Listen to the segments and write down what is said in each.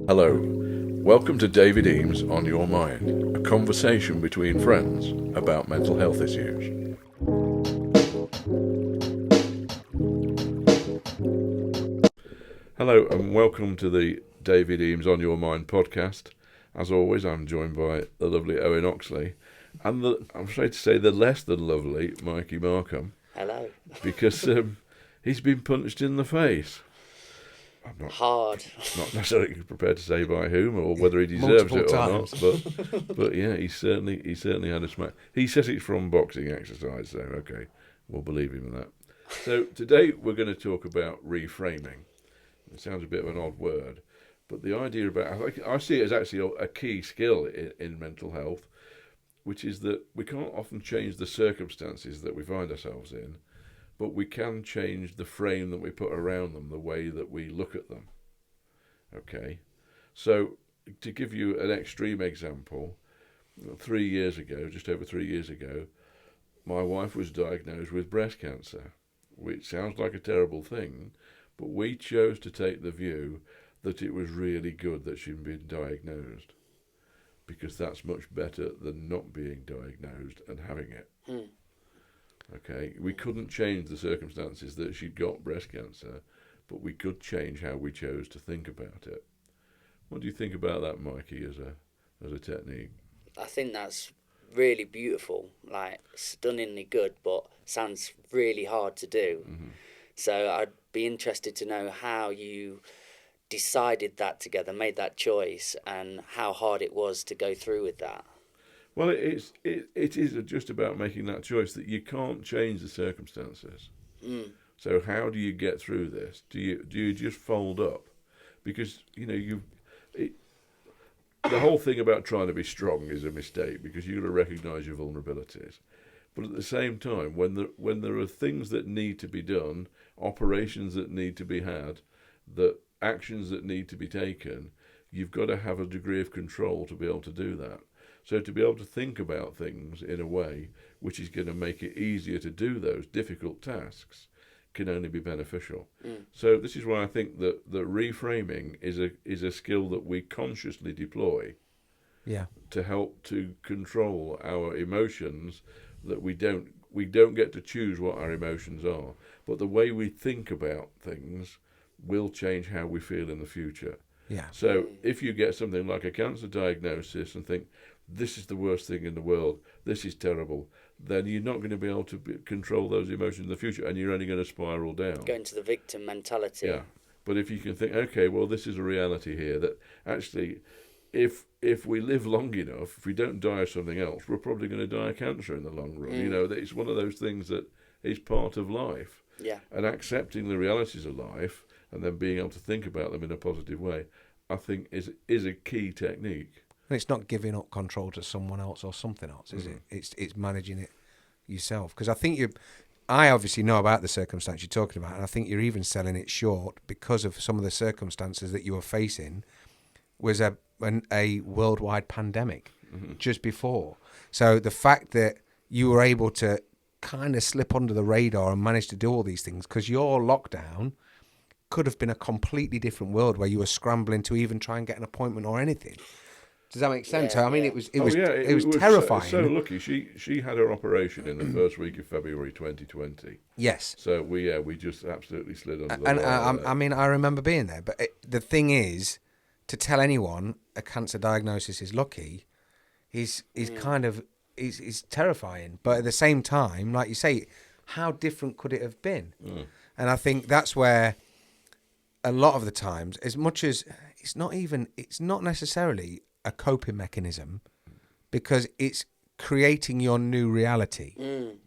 Hello, welcome to David Eames On Your Mind, a conversation between friends about mental health issues. Hello and welcome to the David Eames On Your Mind podcast. As always, I'm joined by the lovely Owen Oxley and I'm afraid to say the less than lovely Mikey Markham. Hello. Because he's been punched in the face. I'm not necessarily prepared to say by whom or whether he deserves it or not, but yeah, he certainly had a smack. He says it's from boxing exercise, so okay, we'll believe him in that. So today we're going to talk about reframing. It sounds a bit of an odd word, but the idea about I see it as actually a key skill in mental health, which is that we can't often change the circumstances that we find ourselves in, but we can change the frame that we put around them, the way that we look at them. Okay, so to give you an extreme example, 3 years ago, just over 3 years ago, my wife was diagnosed with breast cancer, which sounds like a terrible thing, but we chose to take the view that it was really good that she'd been diagnosed, because that's much better than not being diagnosed and having it. Okay, we couldn't change the circumstances that she'd got breast cancer, but we could change how we chose to think about it. What do you think about that, Mikey, as a technique? I think that's really beautiful, like stunningly good, but sounds really hard to do. Mm-hmm. So I'd be interested to know how you decided that together, made that choice, and how hard it was to go through with that. Well, it is just about making that choice that you can't change the circumstances. So how do you get through this? Do you just fold up? Because the whole thing about trying to be strong is a mistake, because you've got to recognise your vulnerabilities. But at the same time, when there are things that need to be done, operations that need to be had, that actions that need to be taken, you've got to have a degree of control to be able to do that. So to be able to think about things in a way which is going to make it easier to do those difficult tasks can only be beneficial. So this is why I think that reframing is a skill that we consciously deploy to help to control our emotions, that we don't get to choose what our emotions are, but the way we think about things will change how we feel in the future. So if you get something like a cancer diagnosis and think, this is the worst thing in the world, this is terrible, then you're not going to be able to control those emotions in the future, and you're only going to spiral down. Go into the victim mentality. Yeah, but if you can think, okay, well, this is a reality here, that actually, if we live long enough, if we don't die of something else, we're probably going to die of cancer in the long run. It's one of those things that is part of life. Yeah. And accepting the realities of life and then being able to think about them in a positive way, I think is a key technique. And it's not giving up control to someone else or something else, is it? It's managing it yourself. Because I obviously know about the circumstance you're talking about, and I think you're even selling it short because of some of the circumstances that you were facing was a worldwide pandemic just before. So the fact that you were able to kind of slip under the radar and manage to do all these things, because your lockdown could have been a completely different world where you were scrambling to even try and get an appointment or anything. Does that make sense? Yeah, I mean, yeah. it was terrifying. So lucky. She had her operation in the first week of February 2020. Yes. So we just absolutely slid under the And radar. I mean, I remember being there. But the thing is, to tell anyone a cancer diagnosis is lucky, is kind of is terrifying. But at the same time, like you say, how different could it have been? And I think that's where a lot of the times, as much as it's not necessarily a coping mechanism, because it's creating your new reality.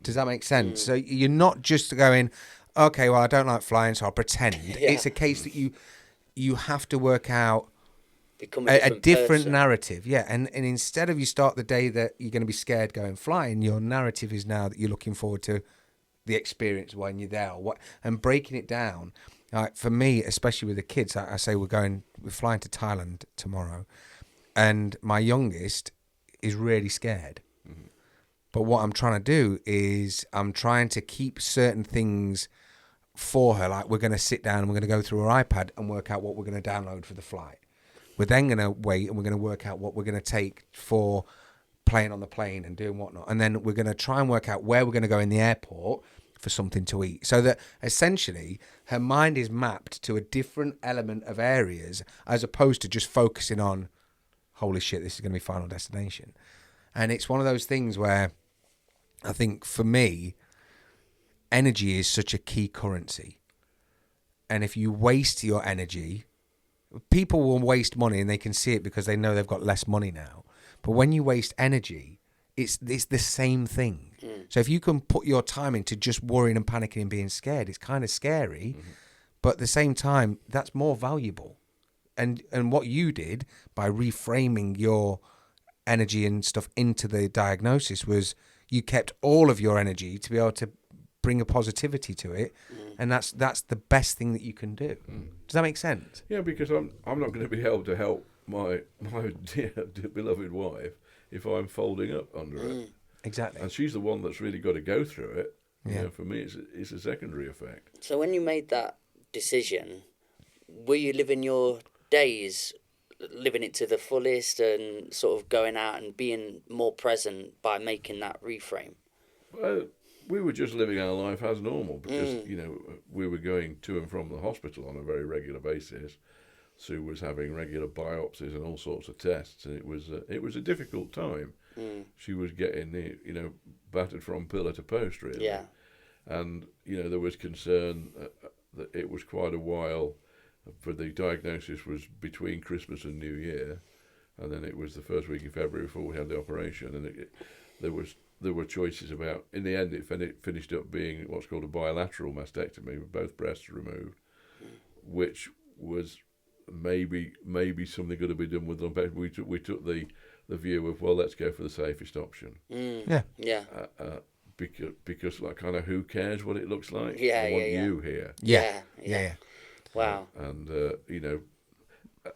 Does that make sense? So you're not just going, okay, well, I don't like flying, so I'll pretend. Yeah. It's a case that you have to work out Become a different person. narrative. Yeah, and instead of you start the day that you're going to be scared going flying, your narrative is now that you're looking forward to the experience when you're there, and breaking it down. Like for me, especially with the kids, I say we're flying to Thailand tomorrow, and my youngest is really scared. But what I'm trying to do is I'm trying to keep certain things for her, like we're going to sit down and we're going to go through her iPad and work out what we're going to download for the flight. We're then going to wait and we're going to work out what we're going to take for playing on the plane and doing whatnot. And then we're going to try and work out where we're going to go in the airport for something to eat. So that essentially her mind is mapped to a different element of areas as opposed to just focusing on, holy shit, this is going to be final destination. And it's one of those things where I think for me, energy is such a key currency. And if you waste your energy, people will waste money and they can see it because they know they've got less money now. But when you waste energy, it's the same thing. So if you can put your time into just worrying and panicking and being scared, it's kind of scary. But at the same time, that's more valuable. And what you did by reframing your energy and stuff into the diagnosis was you kept all of your energy to be able to bring a positivity to it. And that's the best thing that you can do. Does that make sense? Yeah, because I'm not going to be able to help my dear beloved wife if I'm folding up under it. Exactly. And she's the one that's really got to go through it. You know, for me, it's a secondary effect. So when you made that decision, were you living your days, living it to the fullest and sort of going out and being more present by making that reframe? Well, we were just living our life as normal because, you know, we were going to and from the hospital on a very regular basis. Sue was having regular biopsies and all sorts of tests, and it was a difficult time. She was getting, you know, battered from pillar to post, really. Yeah. And, you know, there was concern that it was quite a while for the diagnosis was between Christmas and New Year, and then it was the first week of February before we had the operation, and there were choices about. In the end, it finished up being what's called a bilateral mastectomy, with both breasts removed, which was maybe something could have been done with them. We took the view of, well, let's go for the safest option. Yeah. Because like, kind of, who cares what it looks like? Yeah, I want yeah. you here. Yeah. Wow. And you know,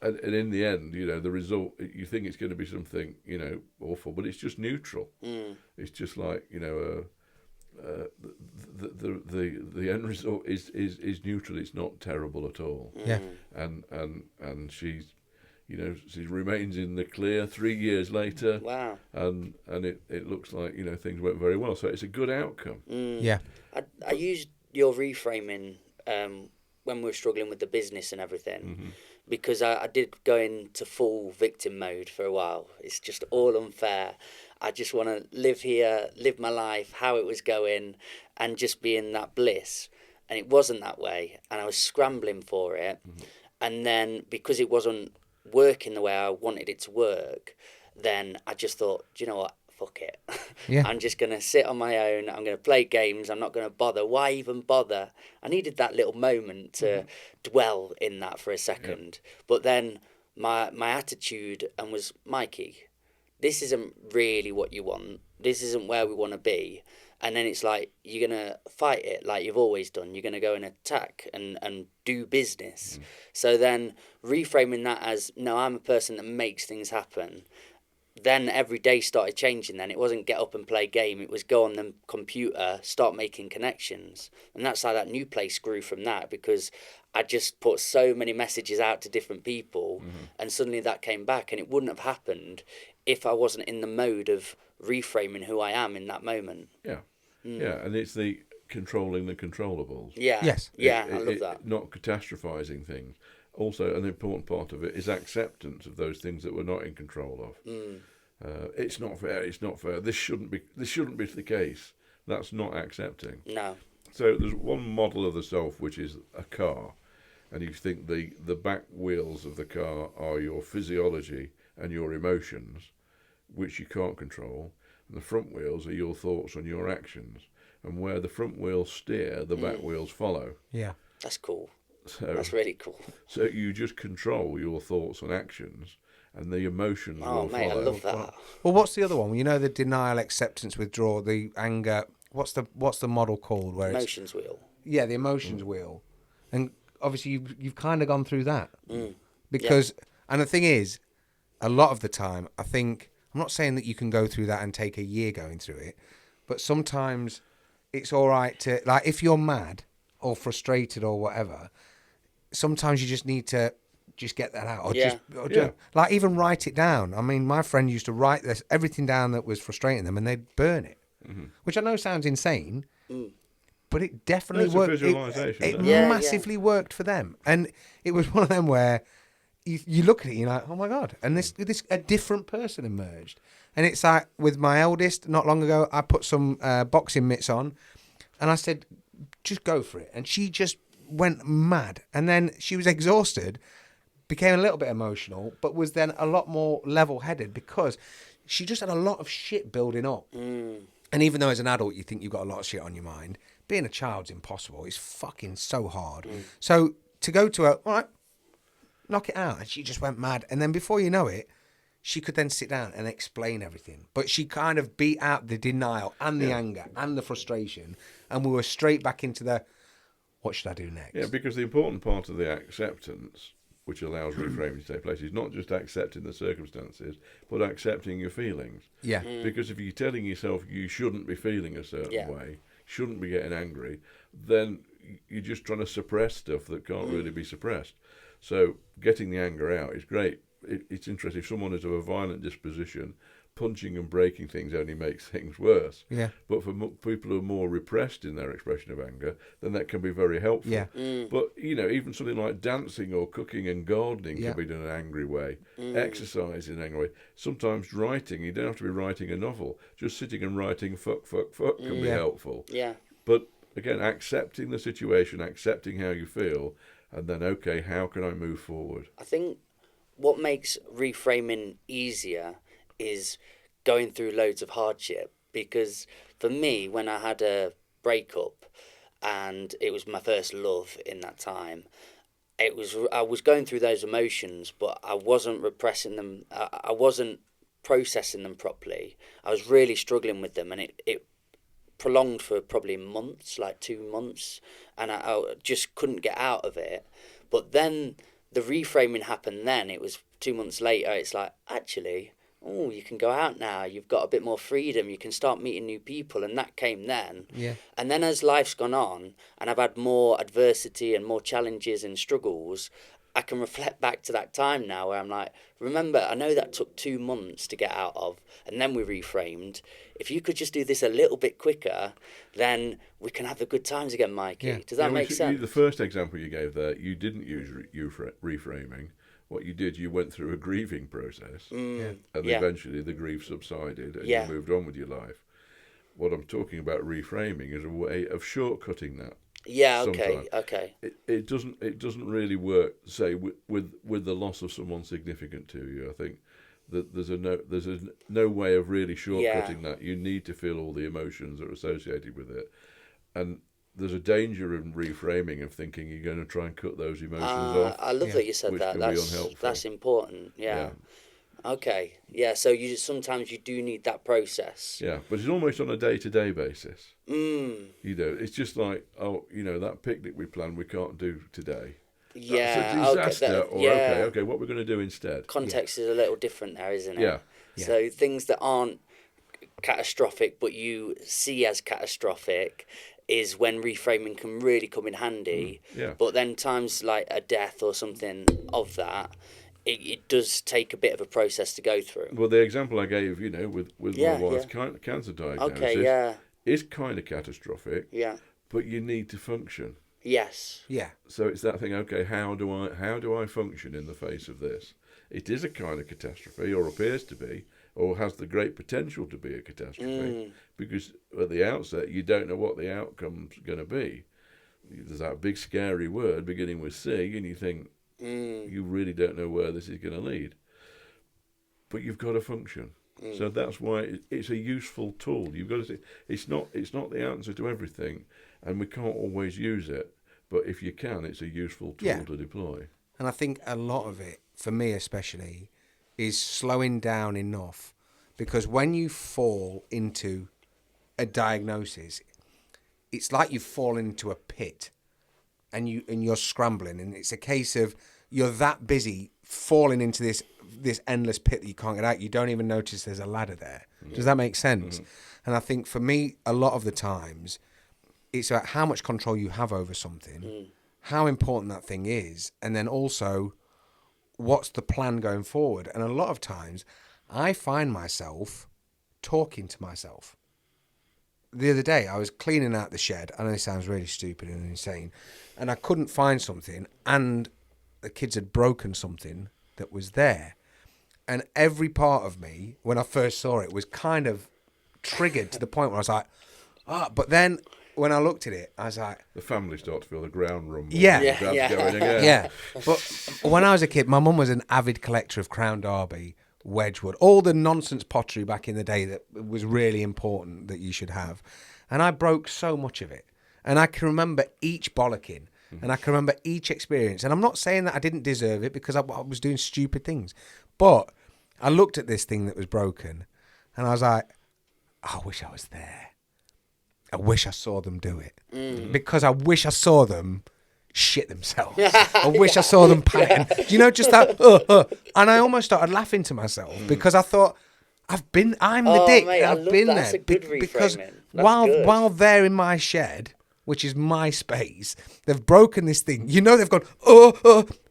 and in the end, you know, the result, you think it's going to be something, you know, awful, but it's just neutral. It's just like, you know, the end result is neutral. It's not terrible at all. Yeah. And she's, you know, she remains in the clear 3 years later. Wow. And it looks like, you know, things went very well. So it's a good outcome. Yeah. I used your reframing when we were struggling with the business and everything, because I did go into full victim mode for a while. It's just all unfair. I just want to live here, live my life, how it was going, and just be in that bliss. And it wasn't that way, and I was scrambling for it. And then because it wasn't working the way I wanted it to work, then I just thought, do you know what? Fuck it. Yeah. I'm just going to sit on my own. I'm going to play games. I'm not going to bother. Why even bother? I needed that little moment to dwell in that for a second. But then my attitude was, Mikey, this isn't really what you want. This isn't where we want to be. And then it's like, you're going to fight it like you've always done. You're going to go and attack and do business. So then reframing that as, no, I'm a person that makes things happen. Then every day started changing. Then it wasn't get up and play game. It was go on the computer, start making connections. And that's how that new place grew from that, because I just put so many messages out to different people, and suddenly that came back. And it wouldn't have happened if I wasn't in the mode of reframing who I am in that moment. Yeah. Yeah, and it's the controlling the controllables. Yeah. Yes. Yeah, I love that. Not catastrophizing things. Also, an important part of it is acceptance of those things that we're not in control of. It's not fair. It's not fair. This shouldn't be the case. That's not accepting. No. So there's one model of the self, which is a car, and you think the back wheels of the car are your physiology and your emotions, which you can't control, and the front wheels are your thoughts and your actions. And where the front wheels steer, the back wheels follow. Yeah. That's cool. So, That's really cool. So you just control your thoughts and actions, and the emotions Oh, will mate, follow. I love that. Well, what's the other one? You know, the denial, acceptance, withdrawal, the anger. What's the model called? Where Emotions wheel. the emotions wheel, and obviously you've kind of gone through that because, and the thing is, a lot of the time, I think, I'm not saying that you can go through that and take a year going through it, but sometimes it's all right to, like, if you're mad or frustrated or whatever, sometimes you just need to just get that out, or Yeah. just like even write it down. I mean, my friend used to write everything down that was frustrating them, and they'd burn it, which I know sounds insane, but it definitely It's a worked. visualisation, It isn't it? massively worked for them, and it was one of them where you look at it, you're like, oh my god, and this a different person emerged, and it's like with my eldest, not long ago, I put some boxing mitts on, and I said, just go for it, and she just went mad, and then she was exhausted. Became a little bit emotional, but was then a lot more level-headed because she just had a lot of shit building up. And even though as an adult you think you've got a lot of shit on your mind, being a child's impossible. It's fucking so hard. So to go to her, all right, knock it out. And she just went mad. And then before you know it, she could then sit down and explain everything. But she kind of beat out the denial and the anger and the frustration. And we were straight back into the, what should I do next? Yeah, because the important part of the acceptance, which allows reframing to take place, is not just accepting the circumstances, but accepting your feelings. Yeah. Because if you're telling yourself you shouldn't be feeling a certain way, shouldn't be getting angry, then you're just trying to suppress stuff that can't really be suppressed. So getting the anger out is great. It's interesting. If someone is of a violent disposition, punching and breaking things only makes things worse. Yeah. But for people who are more repressed in their expression of anger, then that can be very helpful. Yeah. But, even something like dancing or cooking and gardening can be done in an angry way. Exercise in an angry way. Sometimes writing, you don't have to be writing a novel. Just sitting and writing fuck can be helpful. Yeah. But, again, accepting the situation, accepting how you feel, and then, okay, how can I move forward? I think what makes reframing easier is going through loads of hardship, because for me, when I had a breakup and it was my first love in that time, I was going through those emotions, but I wasn't repressing them. I wasn't processing them properly. I was really struggling with them, and it prolonged for probably months, like 2 months, and I just couldn't get out of it. But then the reframing happened. Then it was 2 months later. It's like, actually, oh, you can go out now. You've got a bit more freedom. You can start meeting new people. And that came then. Yeah. And then as life's gone on and I've had more adversity and more challenges and struggles, I can reflect back to that time now where I'm like, remember, I know that took 2 months to get out of, and then we reframed. If you could just do this a little bit quicker, then we can have the good times again, Mikey. Yeah. Does that make sense? The first example you gave there, you didn't use reframing. What you did, you went through a grieving process, and eventually the grief subsided, and you moved on with your life. What I'm talking about reframing is a way of shortcutting that. Yeah. Sometimes. Okay. It doesn't really work. Say with the loss of someone significant to you, I think that there's no way of really shortcutting that. You need to feel all the emotions that are associated with it, and there's a danger in reframing of thinking you're going to try and cut those emotions off. I love that you said which that. Can be unhelpful. That's important. Yeah. Okay. Yeah. So sometimes you do need that process. Yeah, but it's almost on a day-to-day basis. It's just like, that picnic we planned we can't do today. Yeah. That's a disaster. Okay, what we're going to do instead. Context is a little different there, isn't it? Yeah. So things that aren't catastrophic but you see as catastrophic is when reframing can really come in handy. But then times like a death or something of that, it does take a bit of a process to go through. Well, the example I gave, with my wife's cancer diagnosis is kind of catastrophic. Yeah. But you need to function. Yes. Yeah. So it's that thing. Okay, how do I function in the face of this? It is a kind of catastrophe, or appears to be, or has the great potential to be a catastrophe, because at the outset you don't know what the outcome's going to be. There's that big scary word beginning with C, and you think you really don't know where this is going to lead. But you've got to function. So that's why it's a useful tool. You've got to see it's not the answer to everything, and we can't always use it. But if you can, it's a useful tool to deploy. And I think a lot of it, for me especially, is slowing down enough, because when you fall into a diagnosis, it's like you've fallen into a pit, and you're scrambling, and it's a case of you're that busy falling into this endless pit that you can't get out. You don't even notice there's a ladder there. Does that make sense? And I think for me, a lot of the times, it's about how much control you have over something, how important that thing is, and then also what's the plan going forward? And a lot of times I find myself talking to myself. The other day I was cleaning out the shed. I know this sounds really stupid and insane, and I couldn't find something, and the kids had broken something that was there. And every part of me, when I first saw it, was kind of triggered to the point where I was like, but then when I looked at it, I was like... The family start to feel the ground rumble. Yeah. Going again. Yeah. But when I was a kid, my mum was an avid collector of Crown Derby, Wedgwood, all the nonsense pottery back in the day that was really important that you should have. And I broke so much of it. And I can remember each bollocking. And I can remember each experience. And I'm not saying that I didn't deserve it because I was doing stupid things. But I looked at this thing that was broken and I was like, I wish I was there. I wish I saw them do it. Because I wish I saw them shit themselves. I wish I saw them panic. Do you know, just that, And I almost started laughing to myself because I thought, I'm the dick. Mate, I've been there. That's a good reframing. Because That's while they're in my shed, which is my space, they've broken this thing. You know, they've gone,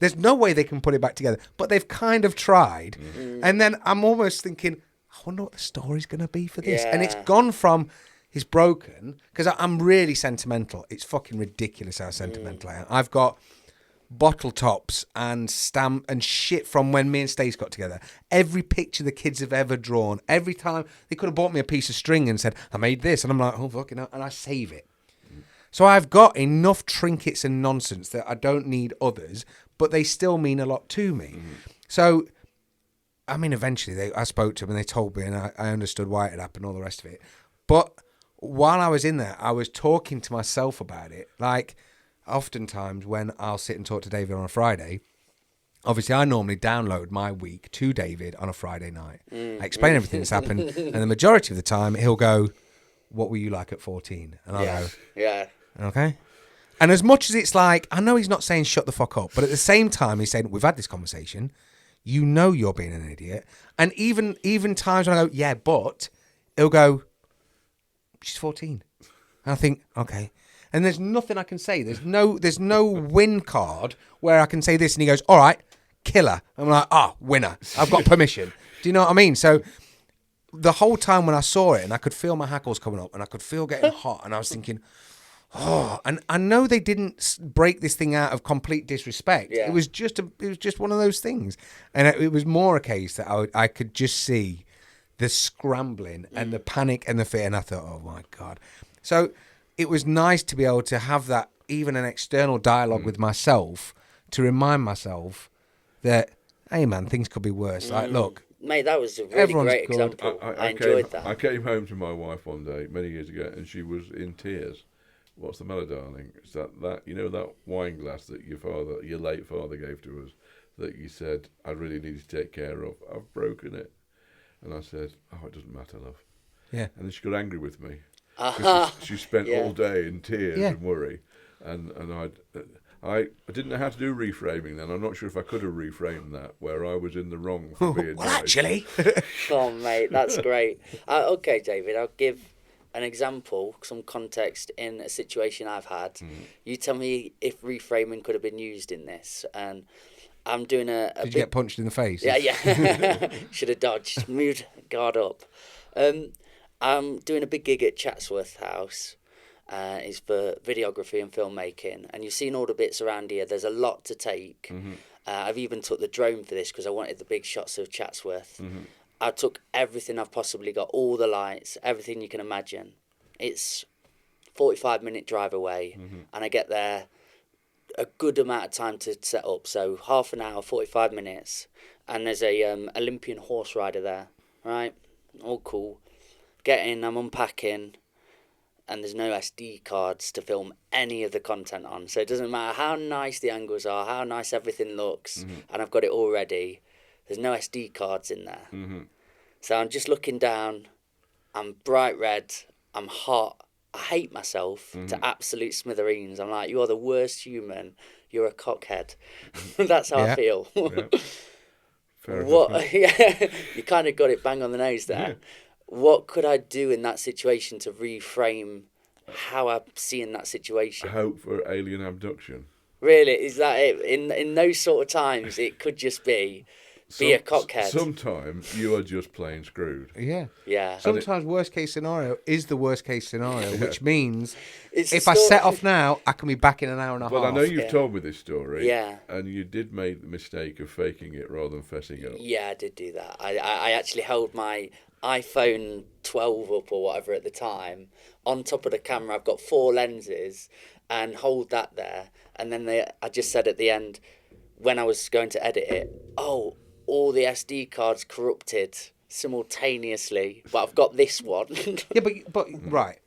there's no way they can put it back together. But they've kind of tried. And then I'm almost thinking, I wonder what the story's going to be for this. Yeah. And it's gone from, it's broken, because I'm really sentimental. It's fucking ridiculous how sentimental I am. I've got bottle tops and stamp and shit from when me and Stace got together. Every picture the kids have ever drawn. Every time they could have bought me a piece of string and said, I made this. And I'm like, oh, fucking hell. And I save it. So I've got enough trinkets and nonsense that I don't need others, but they still mean a lot to me. So, I mean, eventually I spoke to them and they told me and I understood why it had happened, all the rest of it. But while I was in there, I was talking to myself about it. Like, oftentimes when I'll sit and talk to David on a Friday, obviously I normally download my week to David on a Friday night. I explain everything that's happened, and the majority of the time he'll go, what were you like at 14? And I'll go, okay. And as much as it's like, I know he's not saying shut the fuck up, but at the same time he's saying, we've had this conversation, you know you're being an idiot. And even times when I go, yeah, but, he'll go, she's 14. And I think, okay. And there's nothing I can say. There's no win card where I can say this and he goes, all right, killer. I'm like, winner. I've got permission. Do you know what I mean? So the whole time when I saw it and I could feel my hackles coming up and I could feel getting hot and I was thinking, and I know they didn't break this thing out of complete disrespect. Yeah. It was just one of those things. And it was more a case that I could just see the scrambling and the panic and the fear. And I thought, oh my God. So it was nice to be able to have that, even an external dialogue with myself to remind myself that, hey man, things could be worse. Like, look. Mate, that was a really great example. I enjoyed that. I came home to my wife one day, many years ago, and she was in tears. What's the matter, darling? It's that you know that wine glass that your late father gave to us, that you said I really needed to take care of. I've broken it. And I said, oh, it doesn't matter, love. Yeah. And then she got angry with me. She spent all day in tears and worry. And I didn't know how to do reframing then. I'm not sure if I could have reframed that, where I was in the wrong for being well, right. actually. Oh, mate, that's great. Okay, David, I'll give an example, some context in a situation I've had. You tell me if reframing could have been used in this. And I'm doing Did you get punched in the face? Yeah. Should have dodged. Moved guard up. I'm doing a big gig at Chatsworth House. It's for videography and filmmaking. And you've seen all the bits around here. There's a lot to take. I've even took the drone for this because I wanted the big shots of Chatsworth. I took everything I've possibly got, all the lights, everything you can imagine. It's 45-minute drive away. And I get there a good amount of time to set up, so half an hour, 45 minutes, and there's a Olympian horse rider there, right? All cool. Get in, I'm unpacking, and there's no SD cards to film any of the content on, so it doesn't matter how nice the angles are, how nice everything looks, and I've got it all ready. There's no SD cards in there. So I'm just looking down, I'm bright red, I'm hot, I hate myself to absolute smithereens. I'm like, you are the worst human. You're a cockhead. That's how I feel. Fair what? You kind of got it bang on the nose there. What could I do in that situation to reframe how I'm seeing that situation? Hope for alien abduction. Really, is that it? In those sort of times, it could just be a cockhead. Sometimes you are just plain screwed. Yeah. Yeah. Sometimes worst case scenario is the worst case scenario, which means It's if I set off now, I can be back in an hour and a But half. I know you've told me this story. Yeah. And you did make the mistake of faking it rather than fessing up. Yeah, I did do that. I actually held my iPhone 12 up or whatever at the time on top of the camera. I've got 4 lenses and hold that there. And then I just said at the end, when I was going to edit it, oh, all the SD cards corrupted simultaneously, but I've got this one. Yeah, but right.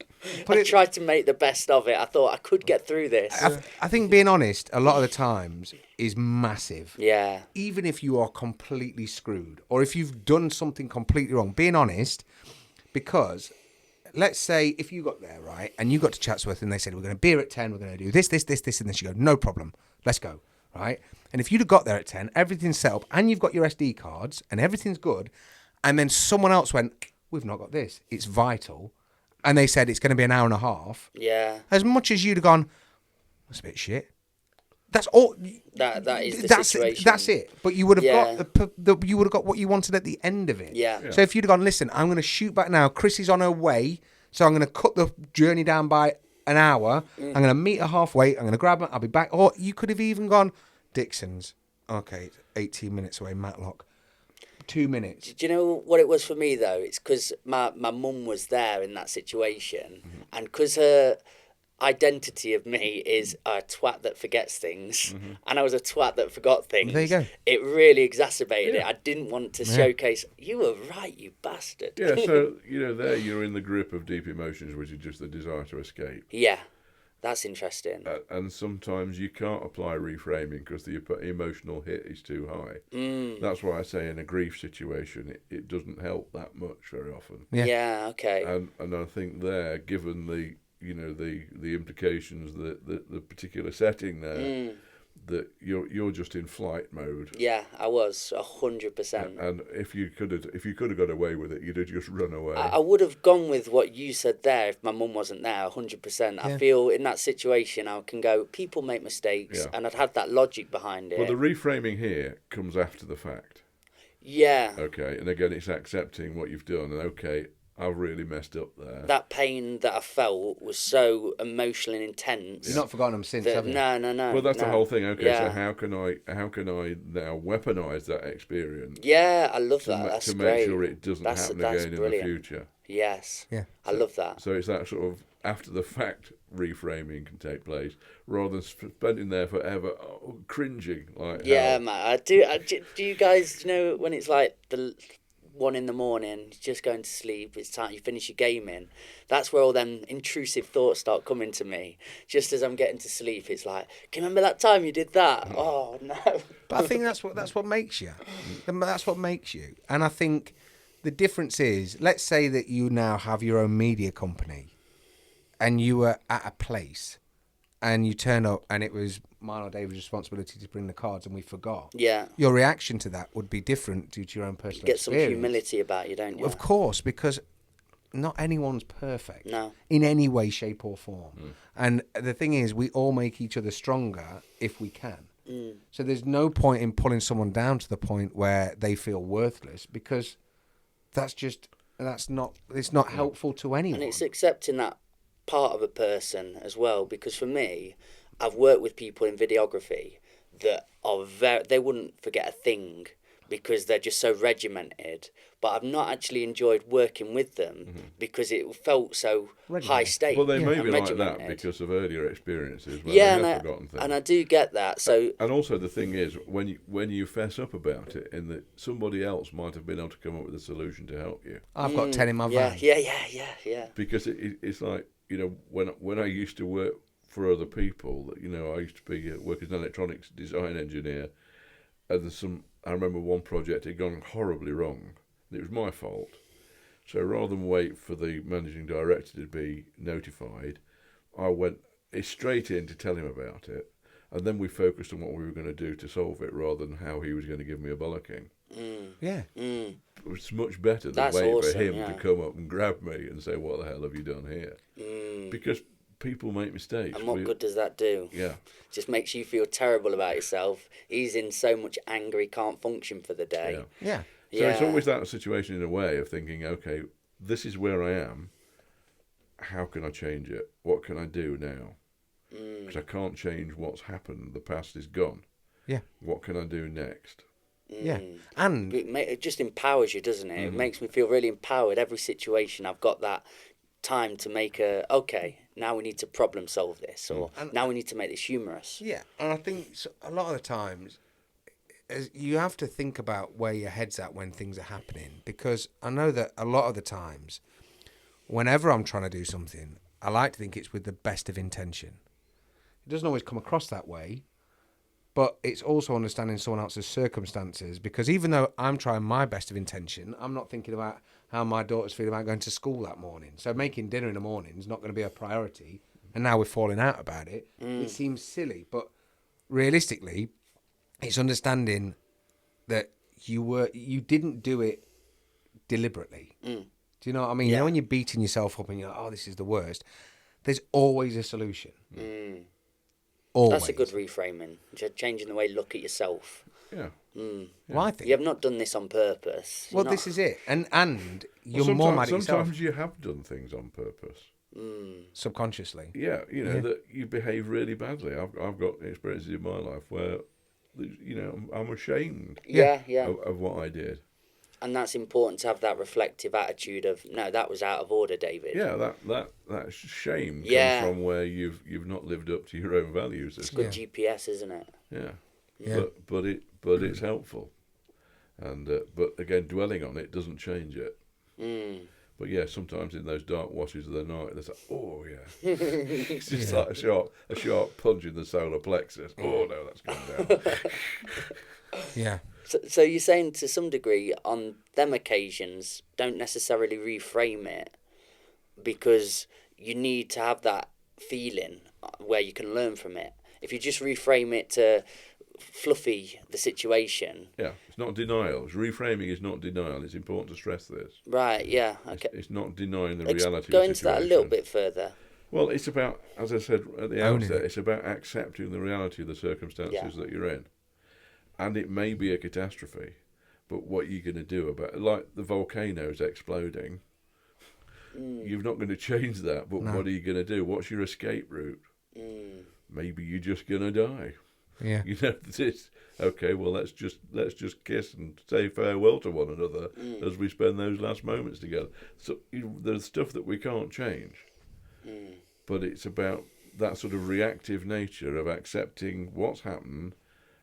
But I tried to make the best of it. I thought I could get through this. I think being honest, a lot of the times, is massive. Yeah. Even if you are completely screwed, or if you've done something completely wrong, being honest, because let's say if you got there, right, and you got to Chatsworth and they said, we're going to beer at 10, we're going to do this, and this, you go, no problem, let's go, right? And if you'd have got there at 10, everything's set up, and you've got your SD cards, and everything's good, and then someone else went, we've not got this, it's vital, and they said it's going to be an hour and a half. Yeah. As much as you'd have gone, that's a bit shit. That's all. That is the situation. That's it. But you would have got you would have got what you wanted at the end of it. Yeah. So if you'd have gone, listen, I'm going to shoot back now. Chris is on her way, so I'm going to cut the journey down by an hour. I'm going to meet her halfway. I'm going to grab her. I'll be back. Or you could have even gone, Dixon's. Okay, it's 18 minutes away. Matlock. 2 minutes. Do you know what it was for me though? It's because my mum was there in that situation, and because her identity of me is a twat that forgets things, and I was a twat that forgot things. There you go. It really exacerbated it. I didn't want to showcase. You were right, you bastard. Yeah, so there you're in the grip of deep emotions, which is just the desire to escape. Yeah, that's interesting. And sometimes you can't apply reframing because the emotional hit is too high. That's why I say in a grief situation, it doesn't help that much very often. Yeah, okay. And I think there, given the the implications, the particular setting there, that you're just in flight mode. Yeah, I was 100%. And if you could have got away with it, you'd have just run away. I would have gone with what you said there if my mum wasn't there, 100%. I feel in that situation I can go, people make mistakes, and I'd have that logic behind it. But the reframing here comes after the fact. Yeah. Okay, and again, it's accepting what you've done, and okay, I've really messed up there. That pain that I felt was so emotional and intense. You've not forgotten them since, have you? No. Well, that's the whole thing. Okay, so how can I now weaponise that experience? Yeah, I love that. That's to great. make sure it doesn't happen again in the future. Yes. Yeah. I love that. So it's that sort of after the fact reframing can take place rather than spending there forever cringing like yeah, hell. man. Do you guys know when it's like the 1 a.m, you're just going to sleep, it's time, you finish your gaming, that's where all them intrusive thoughts start coming to me. Just as I'm getting to sleep, it's like, can you remember that time you did that? Oh, no. But I think that's what makes you. That's what makes you. And I think the difference is, let's say that you now have your own media company and you were at a place and you turn up and it was mine or David's responsibility to bring the cards and we forgot. Yeah. Your reaction to that would be different due to your own personal experience. Get some humility about you, don't you? Of course, because not anyone's perfect. No. In any way, shape or form. And the thing is, we all make each other stronger if we can. So there's no point in pulling someone down to the point where they feel worthless, because it's not helpful to anyone. And it's accepting that part of a person as well, because for me, I've worked with people in videography that are they wouldn't forget a thing because they're just so regimented, but I've not actually enjoyed working with them because it felt so high stakes. Well, they may be like that because of earlier experiences where yeah, they have forgotten things. And I do get that. So, and also the thing is, when you fess up about it, in that somebody else might have been able to come up with a solution to help you. I've got 10 in my van. Yeah. Because it's like, when I used to work for other people, I used to work as an electronics design engineer, and I remember one project had gone horribly wrong. It was my fault. So rather than wait for the managing director to be notified, I went straight in to tell him about it, and then we focused on what we were going to do to solve it rather than how he was going to give me a bollocking. Yeah. It's much better than wait for him to come up and grab me and say, what the hell have you done here? Because people make mistakes. And what good does that do? Yeah. Just makes you feel terrible about yourself. He's in so much anger he can't function for the day. Yeah. So it's always that situation in a way of thinking, okay, this is where I am. How can I change it? What can I do now? Because I can't change what's happened. The past is gone. Yeah. What can I do next? Yeah. And it just empowers you, doesn't it? It makes me feel really empowered. Every situation, I've got that time to make okay, now we need to problem solve this, or now we need to make this humorous. Yeah, and I think a lot of the times you have to think about where your head's at when things are happening, because I know that a lot of the times, whenever I'm trying to do something, I like to think it's with the best of intention. It doesn't always come across that way, but it's also understanding someone else's circumstances, because even though I'm trying my best of intention, I'm not thinking about how my daughter's feeling about going to school that morning. So making dinner in the morning is not going to be a priority, and now we're falling out about it. It seems silly, but realistically, it's understanding that you didn't do it deliberately. Do you know what I mean? Yeah. You know when you're beating yourself up and you're like, oh, this is the worst, there's always a solution. Always. That's a good reframing. Changing the way you look at yourself. Yeah. Well, I think You have not done this on purpose. Well, this is it, and you're more mad at yourself Sometimes you have done things on purpose. subconsciously. Yeah, that you behave really badly. I've got experiences in my life where, I'm ashamed Yeah. of what I did. And that's important to have that reflective attitude of, no, that was out of order, David. Yeah, that shame Yeah. comes from where you've not lived up to your own values. It's good GPS, isn't it? Yeah. But it's helpful, and but again, dwelling on it doesn't change it. But yeah, sometimes in those dark watches of the night, there's like, oh yeah, it's just like a sharp punch in the solar plexus. Oh no, that's gone down. Yeah. So you're saying to some degree on them occasions, don't necessarily reframe it, because you need to have that feeling where you can learn from it. If you just reframe it to fluffy the situation. Yeah, it's not denial. Reframing is not denial. It's important to stress this. Right, yeah. Okay. It's not denying the reality of the situation. Go into that a little bit further. Well, it's about, as I said at the Owning outset, it. it's about accepting the reality of the circumstances that you're in. And it may be a catastrophe, but what are you going to do about it? Like the volcano's exploding, you're not going to change that, but what are you going to do? What's your escape route? Maybe you're just going to die. Yeah. Okay, well, let's just kiss and say farewell to one another as we spend those last moments together. So there's stuff that we can't change, but it's about that sort of reactive nature of accepting what's happened,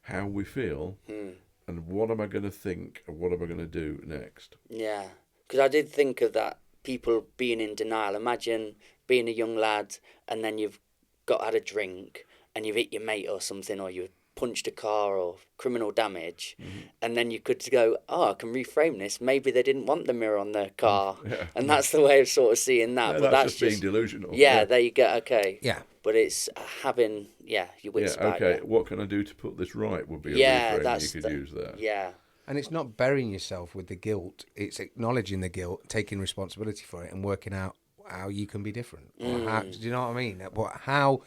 how we feel, and what am I going to think and what am I going to do next. Yeah, because I did think of that, people being in denial. Imagine being a young lad and then you've had a drink and you've hit your mate or something, or you've punched a car or criminal damage, and then you could go, I can reframe this. Maybe they didn't want the mirror on their car, and that's the way of sort of seeing that. Yeah, but that's just being delusional. Yeah, there you go. Okay. Yeah. But it's having your wits about okay. you. What can I do to put this right? Would be a reframe you could use there. Yeah. And it's not burying yourself with the guilt. It's acknowledging the guilt, taking responsibility for it, and working out how you can be different. Or how, do you know what I mean? How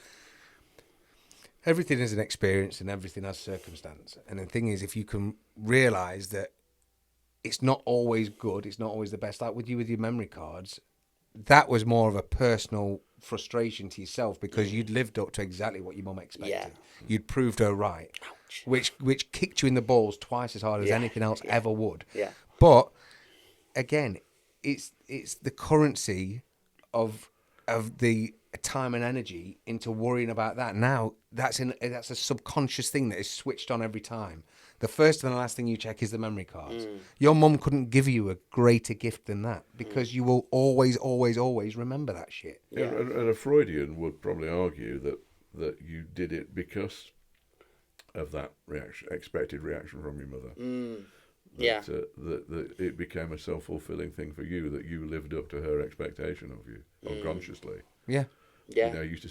everything is an experience and everything has circumstance. And the thing is, if you can realise that it's not always good, it's not always the best. Like with your memory cards, that was more of a personal frustration to yourself because you'd lived up to exactly what your mum expected. Yeah. You'd proved her right. Ouch. Which kicked you in the balls twice as hard as anything else ever would. Yeah. But again, it's the currency of the time and energy into worrying about that. Now that's a subconscious thing that is switched on every time. The first and the last thing you check is the memory cards. Your mum couldn't give you a greater gift than that because you will always, always, always remember that shit. Yeah. And a Freudian would probably argue that you did it because of that expected reaction from your mother. That it became a self-fulfilling thing for you, that you lived up to her expectation of you unconsciously. Yeah. Yeah. He used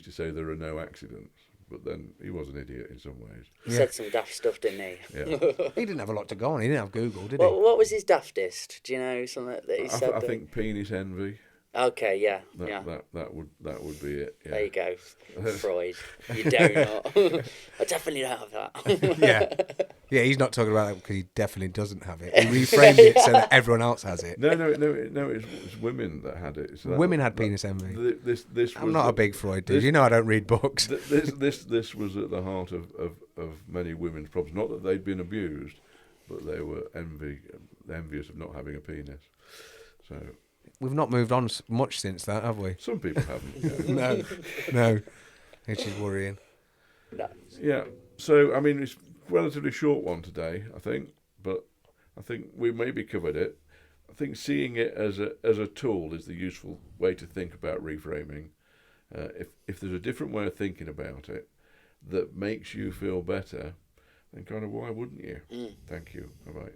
to say there are no accidents, but then he was an idiot in some ways. He said some daft stuff, didn't he? Yeah. He didn't have a lot to go on. He didn't have Google, did he? What was his daftest? Do you know something that he said? I think penis envy. Okay, yeah, That would be it. Yeah. There you go, Freud. You donut. I definitely don't have that. Yeah, he's not talking about that because he definitely doesn't have it. He reframed it so that everyone else has it. No. It's women that had it. So women had penis envy. This I'm not a big Freud dude. You know I don't read books. This was at the heart of many women's problems. Not that they'd been abused, but they were envious of not having a penis. So we've not moved on much since that, have we? Some people haven't. Yeah. No, which is worrying. No. Yeah. So I mean, it's a relatively short one today, I think, but I think we maybe covered it. I think seeing it as a tool is the useful way to think about reframing. If there's a different way of thinking about it that makes you feel better, then kind of why wouldn't you? Thank you. Bye-bye.